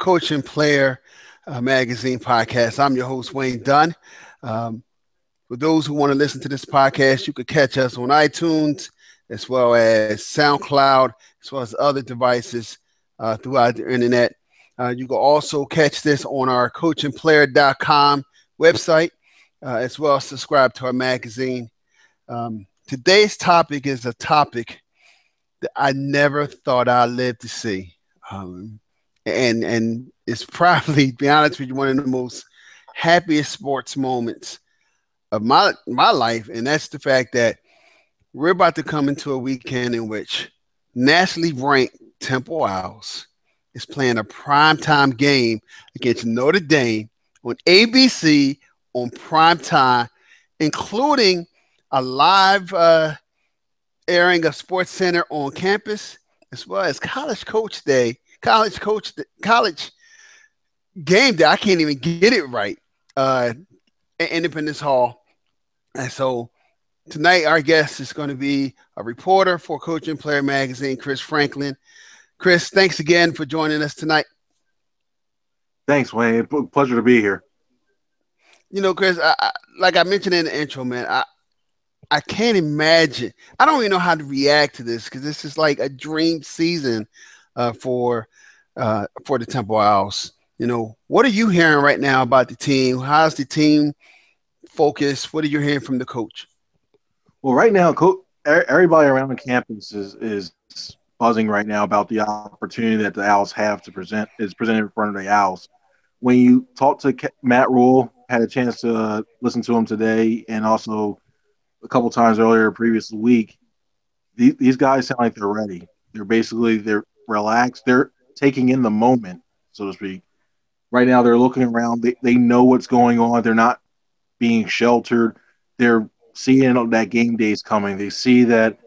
Coach and Player Magazine podcast. I'm your host, Wayne Dunn. For those who want to listen to this podcast, you could catch us on iTunes as well as SoundCloud, as well as other devices throughout the internet. You can also catch this on our coachandplayer.com website, as well as subscribe to our magazine. Today's topic is a topic that I never thought I'd live to see. And it's probably, to be honest with you, one of the most happiest sports moments of my life. And that's the fact that we're about to come into a weekend in which nationally ranked Temple Owls is playing a primetime game against Notre Dame on ABC on primetime, including a live airing of Sports Center on campus, as well as college game day. I can't even get it right. At Independence Hall. And so tonight, our guest is going to be a reporter for Coach and Player Magazine, Chris Franklin. Chris, thanks again for joining us tonight. Thanks, Wayne. Pleasure to be here. You know, Chris, like I mentioned in the intro, man, I can't imagine. I don't even know how to react to this because this is like a dream season for the Temple Owls. You know, what are you hearing right now about the team? How's the team focused? What are you hearing from the coach? Well, right now, everybody around the campus is buzzing right now about the opportunity that the Owls have to presented in front of the Owls. When you talk to Matt Rhule, had a chance to listen to him today, and also a couple times earlier previous week, these guys sound like they're ready. They're relaxed. They're taking in the moment, so to speak. Right now, they're looking around. They know what's going on. They're not being sheltered. They're seeing that game day is coming. They see that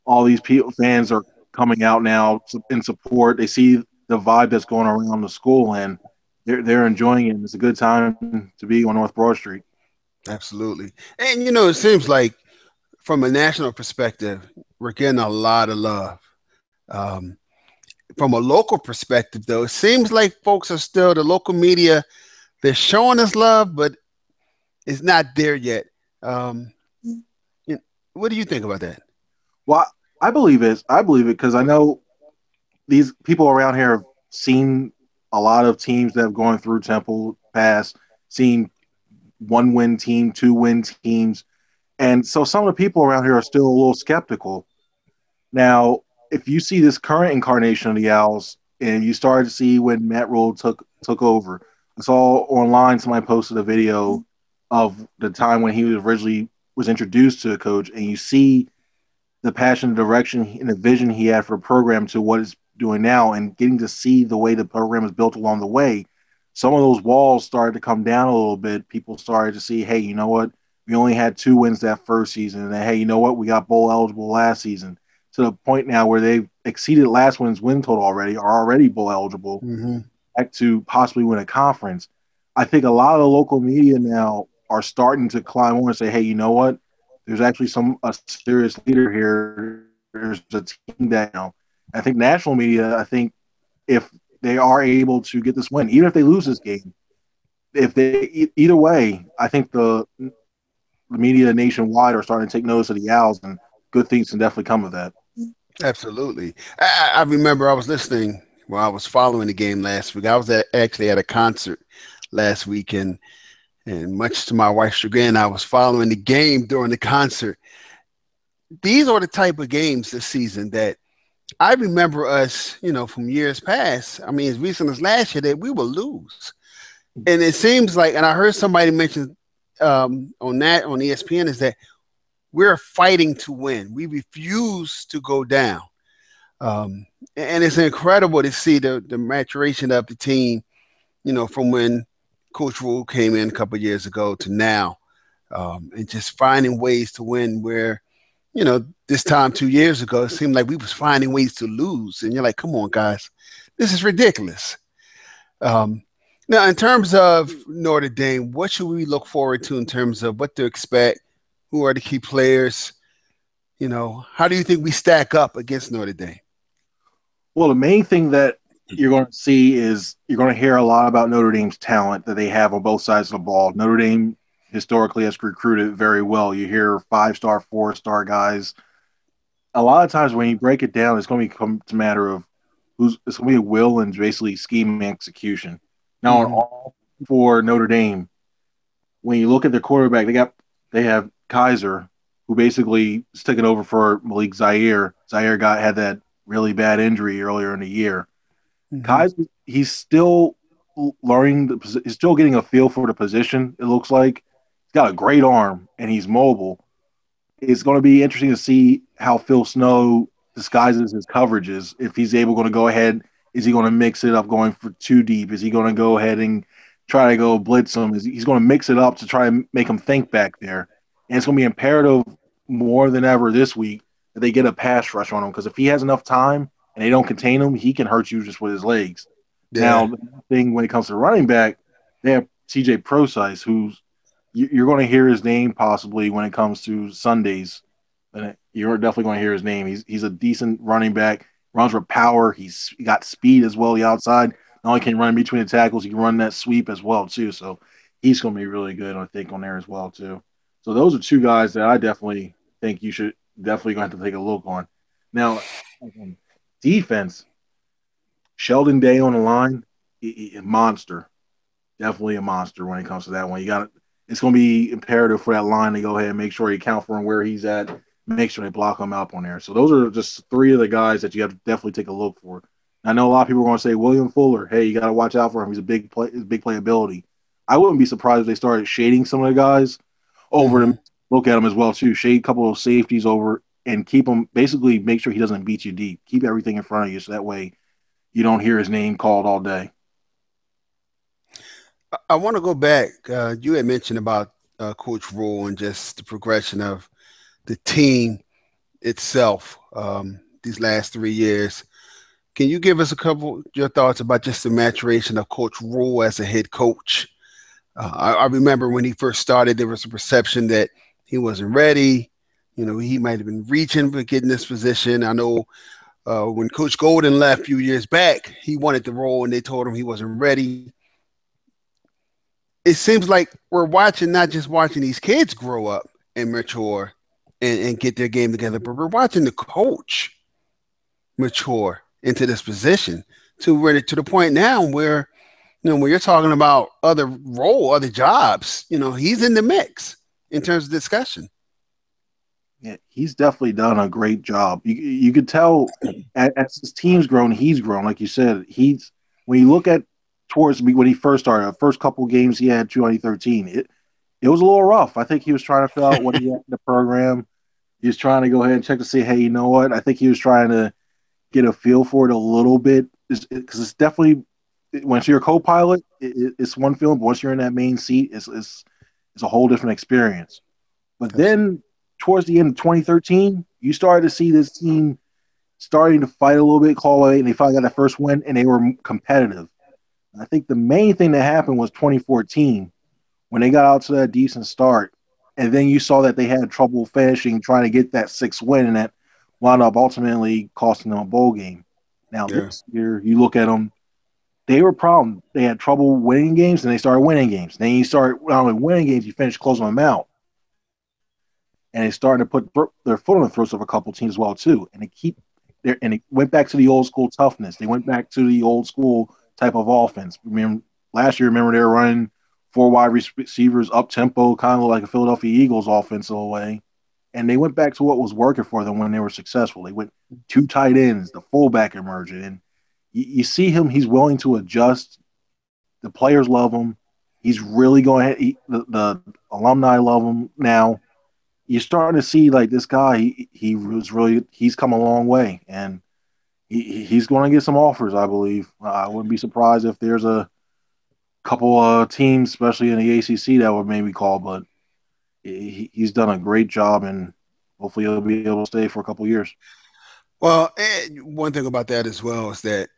all these fans are coming out now in support. They see the vibe that's going around the school, and they're enjoying it. It's a good time to be on North Broad Street. Absolutely. And, you know, it seems like from a national perspective, we're getting a lot of love. From a local perspective, though, it seems like folks are still, the local media, they're showing us love, but it's not there yet. What do you think about that? Well, I believe it because I know these people around here have seen a lot of teams that have gone through Temple past, seen 1-win team, 2-win teams. And so some of the people around here are still a little skeptical. Now, if you see this current incarnation of the Owls and you started to see when Matt Rhule took over, I saw online somebody posted a video of the time when he was introduced to the coach, and you see the passion, the direction, and the vision he had for the program to what it's doing now, and getting to see the way the program is built along the way. Some of those walls started to come down a little bit. People started to see, hey, you know what? We only had 2 wins that first season, and hey, you know what? We got bowl eligible last season. To the point now where they've exceeded last win's win total already, are already bowl eligible, back to possibly win a conference. I think a lot of the local media now are starting to climb on and say, hey, you know what? There's actually a serious leader here. There's a team that now. I think national media, if they are able to get this win, even if they lose this game, either way, I think the media nationwide are starting to take notice of the Owls, and good things can definitely come of that. Absolutely. I remember I was listening while I was following the game last week. I was actually at a concert last week, and much to my wife's chagrin, I was following the game during the concert. These are the type of games this season that I remember us, you know, from years past. I mean, as recent as last year, that we will lose. And it seems like, and I heard somebody mention on ESPN, is that we're fighting to win. We refuse to go down. And it's incredible to see the maturation of the team, you know, from when Coach Rhule came in a couple of years ago to now, and just finding ways to win where, you know, this time 2 years ago, it seemed like we was finding ways to lose. And you're like, come on, guys, this is ridiculous. Now, in terms of Notre Dame, what should we look forward to in terms of what to expect? Who are the key players? You know, how do you think we stack up against Notre Dame? Well, the main thing that you're going to see is you're going to hear a lot about Notre Dame's talent that they have on both sides of the ball. Notre Dame historically has recruited very well. You hear 5-star, 4-star guys. A lot of times when you break it down, it's going to become a matter of it's going to be will and basically scheme and execution. Now, on all for Notre Dame, when you look at their quarterback, they have Kaiser, who basically is taking over for Malik Zaire. Zaire had that really bad injury earlier in the year. Kaiser, he's still learning. He's still getting a feel for the position. It looks like he's got a great arm and he's mobile. It's going to be interesting to see how Phil Snow disguises his coverages. If he's able to go ahead, is he going to mix it up going for too deep? Is he going to go ahead and try to go blitz him? He's going to mix it up to try and make him think back there. And it's going to be imperative more than ever this week that they get a pass rush on him, because if he has enough time and they don't contain him, he can hurt you just with his legs. Yeah. Now, the thing when it comes to running back, they have CJ Prosise, who's you're going to hear his name possibly when it comes to Sundays. And you're definitely going to hear his name. He's a decent running back, runs with power. He's got speed as well, the outside. Not only can he run between the tackles, he can run that sweep as well, too. So he's going to be really good, I think, on there as well, too. So those are two guys that I definitely think you should definitely going to have to take a look on. Now, defense, Sheldon Day on the line, a monster. Definitely a monster when it comes to that one. It's going to be imperative for that line to go ahead and make sure you account for him where he's at, make sure they block him up on there. So those are just three of the guys that you have to definitely take a look for. I know a lot of people are going to say William Fuller. Hey, you got to watch out for him. He's a big playability. I wouldn't be surprised if they started shading some of the guys over to look at him as well too. Shade a couple of safeties over and keep him. Basically, make sure he doesn't beat you deep. Keep everything in front of you so that way you don't hear his name called all day. I want to go back. You had mentioned about Coach Rhule and just the progression of the team itself these last 3 years. Can you give us your thoughts about just the maturation of Coach Rhule as a head coach? I remember when he first started, there was a perception that he wasn't ready. You know, he might have been reaching for getting this position. I know when Coach Golden left a few years back, he wanted the role and they told him he wasn't ready. It seems like we're not just watching these kids grow up and mature and get their game together, but we're watching the coach mature into this position to the point now where, when you're talking about other jobs, he's in the mix in terms of discussion. Yeah, he's definitely done a great job. You could tell as his team's grown, he's grown. Like you said, when you look at towards when he first started, the first couple games he had 2013, it was a little rough. I think he was trying to fill out what he had in the program. He was trying to go ahead and check to see, hey, you know what? I think he was trying to get a feel for it a little bit, because it's definitely, once you're a co-pilot, it's one feeling, but once you're in that main seat, it's a whole different experience. But then towards the end of 2013, you started to see this team starting to fight a little bit, call away, and they finally got that first win, and they were competitive. I think the main thing that happened was 2014 when they got out to that decent start, and then you saw that they had trouble finishing, trying to get that 6th win, and that wound up ultimately costing them a bowl game. Now, This year, you look at them, they were problem. They had trouble winning games, and they started winning games. Then you start not only winning games, you finish closing them out. And it's starting to put their foot on the throats of a couple teams as well, too. And they went back to the old school toughness. They went back to the old school type of offense. Last year, they were running 4 wide receivers up tempo, kind of like a Philadelphia Eagles offensive way. And they went back to what was working for them when they were successful. They went 2 tight ends, the fullback emerging. And you see him, he's willing to adjust. The players love him. He's really going ahead. The alumni love him now. You're starting to see, like, this guy, he's come a long way. And he's going to get some offers, I believe. I wouldn't be surprised if there's a couple of teams, especially in the ACC, that would maybe call. But he's done a great job, and hopefully he'll be able to stay for a couple of years. Well, one thing about that as well is that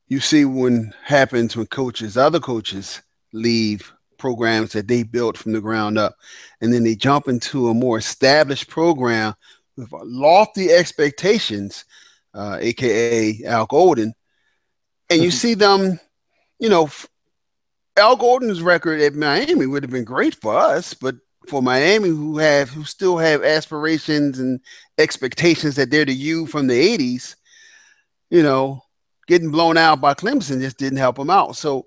you see when other coaches leave programs that they built from the ground up, and then they jump into a more established program with lofty expectations. aka Al Golden, and you see them, you know, Al Golden's record at Miami would have been great for us, but for Miami, who still have aspirations and expectations that they're the U from the '80s, you know, getting blown out by Clemson just didn't help him out. So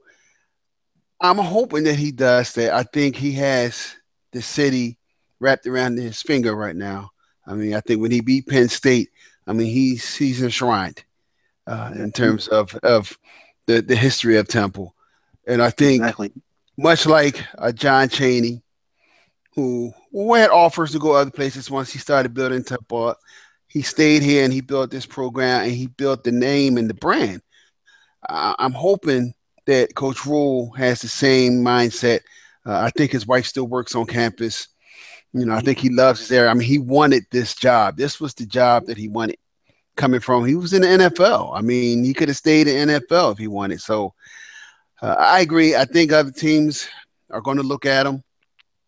I'm hoping that he does that. I think he has the city wrapped around his finger right now. I mean, I think when he beat Penn State, I mean he's enshrined Yeah, in terms of the history of Temple, and I think exactly. much like John Chaney, who had offers to go other places once he started building Temple up, he stayed here and he built this program and he built the name and the brand. I'm hoping that Coach Rule has the same mindset. I think his wife still works on campus. You know, I think he loves his area. I mean, he wanted this job. This was the job that he wanted coming from. He was in the NFL. I mean, he could have stayed in the NFL if he wanted. So I agree. I think other teams are going to look at him.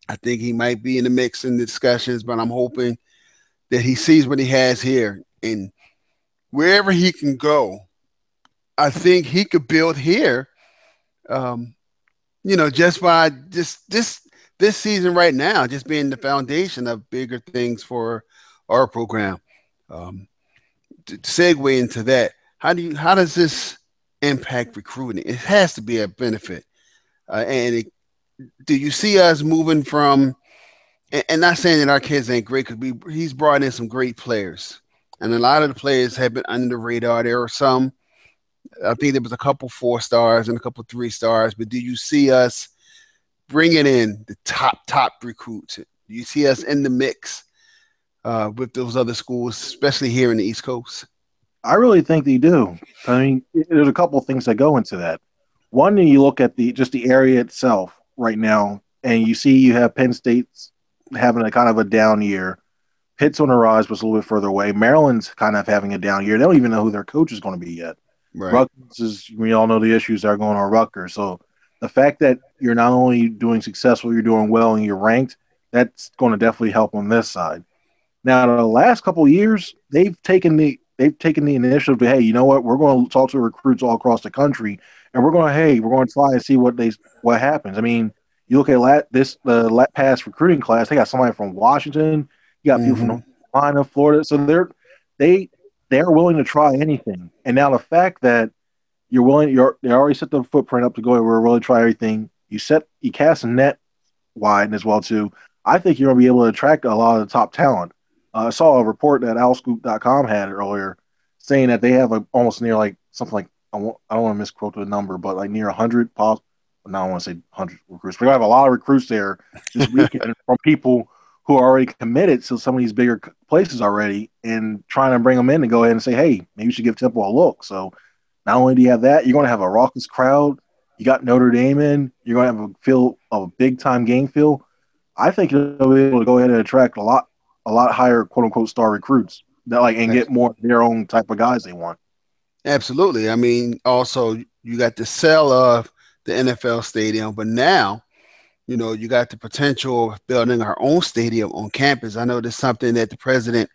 I think he might be in the mix in the discussions, but I'm hoping that he sees what he has here and wherever he can go. I think he could build here. Um, you know, just by just this season right now, just being the foundation of bigger things for our program. Um, to segue into that, how does this impact recruiting? It has to be a benefit. Do you see us moving from and not saying that our kids ain't great because he's brought in some great players, and a lot of the players have been under the radar. There are some. I think there was a couple 4 stars and a couple 3 stars. But do you see us bringing in the top recruits? Do you see us in the mix with those other schools, especially here in the East Coast? I really think they do. I mean, there's a couple of things that go into that. One, you look at the area itself right now, and you see you have Penn State's having a kind of a down year. Pitt's on the rise, but it's a little bit further away. Maryland's kind of having a down year. They don't even know who their coach is going to be yet. Right. Rutgers is, we all know the issues that are going on Rutgers. So the fact that you're not only doing successful, you're doing well and you're ranked, that's going to definitely help on this side. Now, the last couple of years, they've taken the initiative to, hey, you know what, we're going to talk to recruits all across the country, and we're going to try and see what happens. I mean, you look at the past recruiting class, they got somebody from Washington, you got people from Mm-hmm. North Carolina, Florida, so they they're willing to try anything. And now the fact that they already set the footprint up to go, we're really try everything. You cast a net wide as well too. I think you're going to be able to attract a lot of the top talent. I saw a report that owlscoop.com had earlier saying that they have almost near like something like I don't want to misquote the number, but like near 100 no, I don't want to say 100 recruits. But we have a lot of recruits there this weekend from people who are already committed to some of these bigger places already, and trying to bring them in and go ahead and say, hey, maybe you should give Temple a look. So not only do you have that, you're going to have a raucous crowd. You got Notre Dame in. You're going to have a feel of a big time game feel. I think you'll be able to go ahead and attract a lot higher quote unquote star recruits that and get more of their own type of guys they want. Absolutely. I mean, also you got the sell of the NFL stadium, but now you got the potential of building our own stadium on campus. I know that's something that the president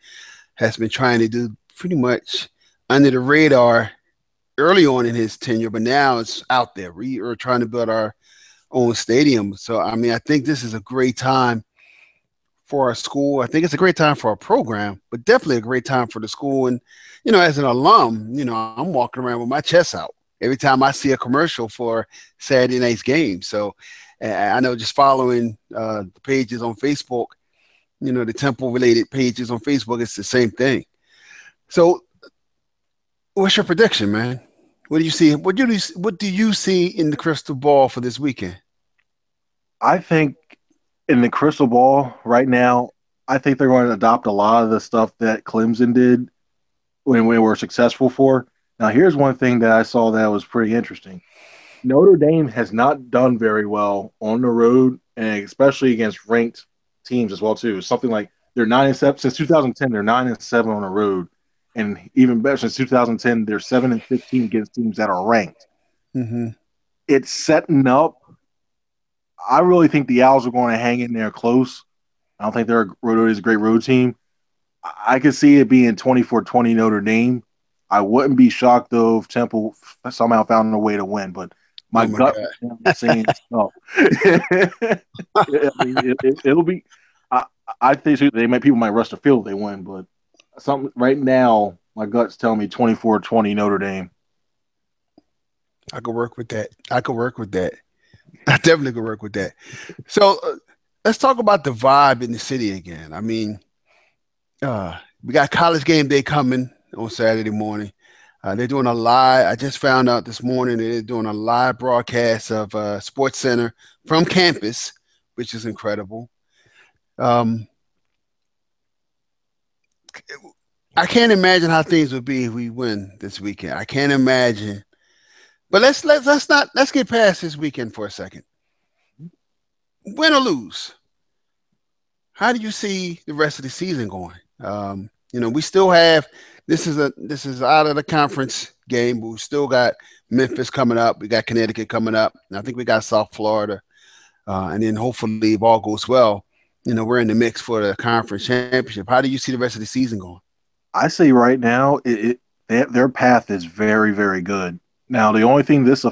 has been trying to do pretty much under the radar early on in his tenure, but now it's out there. We are trying to build our own stadium. So, I mean, I think this is a great time for our school. I think it's a great time for our program, but definitely a great time for the school. And, as an alum, I'm walking around with my chest out every time I see a commercial for Saturday night's game. So I know just following the pages on Facebook, the Temple related pages on Facebook, it's the same thing. So what's your prediction, man? What do you see? What do you see in the crystal ball for this weekend? I think in the crystal ball right now, I think they're going to adopt a lot of the stuff that Clemson did when we were successful for. Now, here's one thing that I saw that was pretty interesting. Notre Dame has not done very well on the road, and especially against ranked teams as well too. Something like they're 9-7 since 2010. They're 9-7 on the road, and even better since 2010, they're 7-15 against teams that are ranked. Hmm. It's setting up. I really think the Owls are going to hang in there close. I don't think Notre Dame is a great road team. I could see it being 24-20 Notre Dame. I wouldn't be shocked though if Temple somehow found a way to win, but my Oh my gut was saying no. It'll be. I think people might rush the field if they win, but something right now, my gut's telling me 24-20 Notre Dame. I could work with that. I could work with that. I definitely could work with that. So let's talk about the vibe in the city again. I mean, we got college game day coming on Saturday morning. They're doing a live. I just found out this morning that they're doing a live broadcast of Sports Center from campus, which is incredible. Um, I can't imagine how things would be if we win this weekend. I can't imagine. But let's get past this weekend for a second. Win or lose, how do you see the rest of the season going? We still have this is out of the conference game, but we still got Memphis coming up. We got Connecticut coming up. And I think we got South Florida, and then hopefully if all goes well, we're in the mix for the conference championship. How do you see the rest of the season going? I say right now, their path is very, very good. Now, the only thing this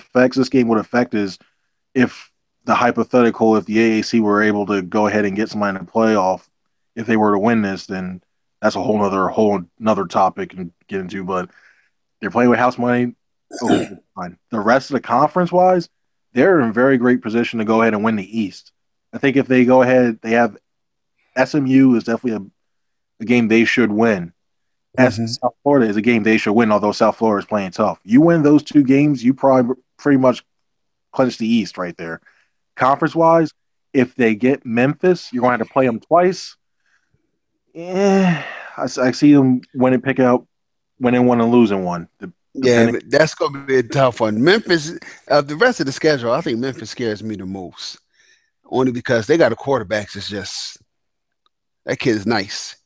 game would affect is if the hypothetical, if the AAC were able to go ahead and get somebody in the playoff, if they were to win this, then that's a whole nother topic and get into. But they're playing with house money. Okay, fine. The rest of the conference wise, they're in very great position to go ahead and win the East. I think if they go ahead, they have SMU is definitely a game they should win. South Florida is a game they should win, although South Florida is playing tough. You win those two games, you probably pretty much clinch the East right there. Conference-wise, if they get Memphis, you're going to have to play them twice. I see them winning one and losing one. Yeah, that's going to be a tough one. Memphis, the rest of the schedule, I think Memphis scares me the most, only because they got a quarterback that's just that kid is nice.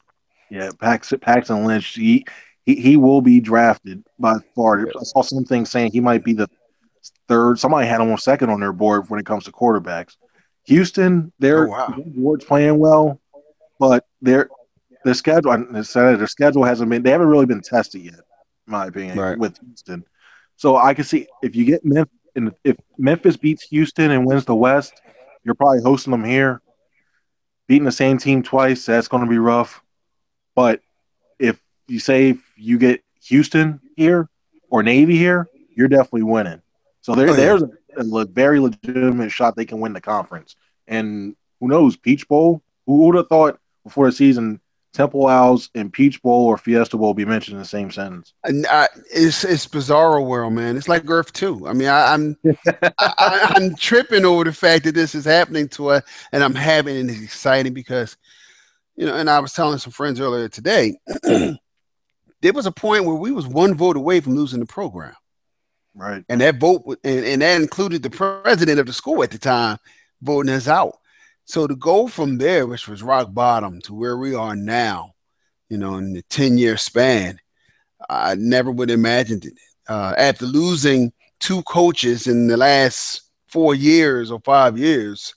Yeah, Paxton Lynch, he will be drafted by Florida. I saw something saying he might be the third. Somebody had him on second on their board when it comes to quarterbacks. Houston, their Ward's playing well, but their schedule hasn't been. They haven't really been tested yet, in my opinion, with Houston. So I can see if you get if Memphis beats Houston and wins the West, you're probably hosting them here. Beating the same team twice, that's going to be rough. But if you get Houston here or Navy here, you're definitely winning. So there's a very legitimate shot they can win the conference. And who knows, Peach Bowl? Who would have thought before the season Temple Owls and Peach Bowl or Fiesta Bowl be mentioned in the same sentence? And it's bizarro world, man. It's like Earth 2. I mean, I'm tripping over the fact that this is happening to us, and I'm having it. It's exciting because and I was telling some friends earlier today, there was a point where we was one vote away from losing the program. Right. And that vote, and that included the president of the school at the time, voting us out. So to go from there, which was rock bottom, to where we are now, in the 10-year span, I never would have imagined it. After losing two coaches in the last 4 years or 5 years,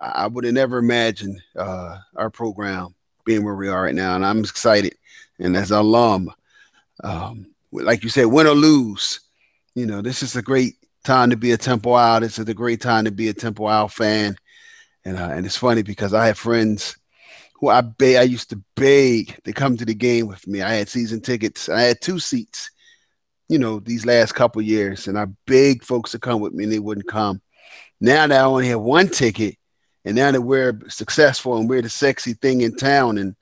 I would have never imagined our program being where we are right now, and I'm excited. And as an alum, like you said, win or lose, this is a great time to be a Temple Owl. This is a great time to be a Temple Owl fan, and it's funny because I have friends who I used to beg to come to the game with me. I had season tickets. I had 2 seats, these last couple of years, and I begged folks to come with me, and they wouldn't come. Now that I only have 1 ticket. And now that we're successful and we're the sexy thing in town, and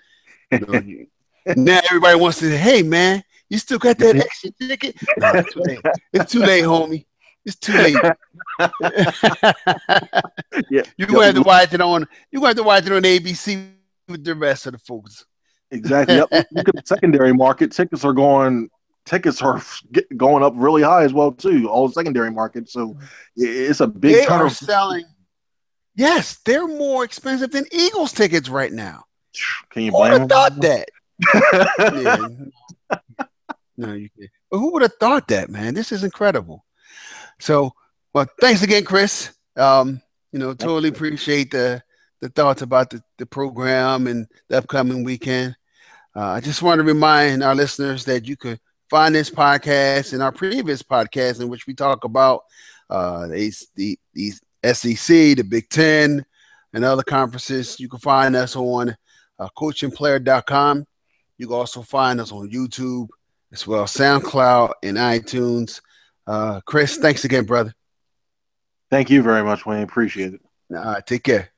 now everybody wants to say, "Hey, man, you still got that extra ticket?" No, it's too late. It's too late, homie. It's too late. You're gonna have to watch it on. You're gonna have to watch it on ABC with the rest of the folks. Exactly. Yep. Look at the secondary market. Tickets are going up really high as well too. All the secondary market. So it's a big. They are selling. Yes, they're more expensive than Eagles tickets right now. Can you blame them? Who would have thought that? No, you can't. But who would have thought that, man? This is incredible. So, well, thanks again, Chris. Totally appreciate the thoughts about the program and the upcoming weekend. I just want to remind our listeners that you could find this podcast and our previous podcast in which we talk about these SEC, the Big Ten, and other conferences. You can find us on coachingplayer.com. You can also find us on YouTube as well, SoundCloud and iTunes. Chris, thanks again, brother. Thank you very much, Wayne. Appreciate it. All right, take care.